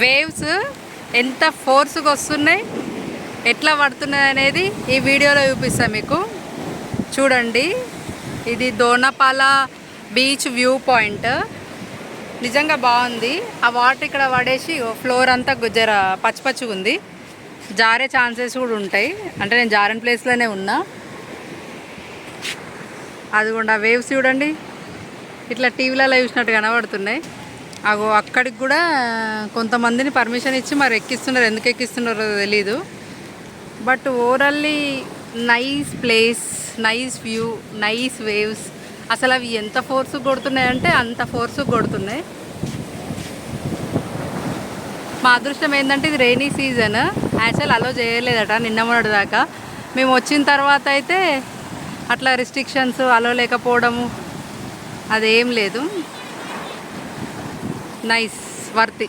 Waves ఎంత ఫోర్స్గా వస్తున్నాయి, ఎట్లా పడుతున్నాయి అనేది ఈ వీడియోలో చూపిస్తాను మీకు. చూడండి, ఇది దోనపాల బీచ్ వ్యూ పాయింట్. నిజంగా బాగుంది. ఆ వాటర్ ఇక్కడ పడేసి ఫ్లోర్ అంతా జర పచ్చిపచ్చిగా ఉంది. జారే ఛాన్సెస్ కూడా ఉంటాయి. అంటే నేను జారని ప్లేస్లోనే ఉన్నా. అదిగోండి ఆ వేవ్స్ చూడండి, ఇట్లా టీవీలలో చూసినట్టు కనబడుతున్నాయి. అగో అక్కడికి కూడా కొంతమందిని పర్మిషన్ ఇచ్చి మరి ఎక్కిస్తున్నారు. ఎందుకు ఎక్కిస్తున్నారో తెలీదు. But ఓవరాల్లీ nice place, nice view, nice waves. అసలు అవి ఎంత ఫోర్స్ కొడుతున్నాయంటే అంత ఫోర్స్ కొడుతున్నాయి. మా అదృష్టం ఏంటంటే ఇది రైనీ సీజన్. యాక్చువల్ అలో చేయలేదట నిన్న మొన్నటి దాకా. మేము వచ్చిన తర్వాత అయితే అట్లా రిస్ట్రిక్షన్స్ అలో లేకపోవడము అదేం లేదు. నైస్, వర్తి.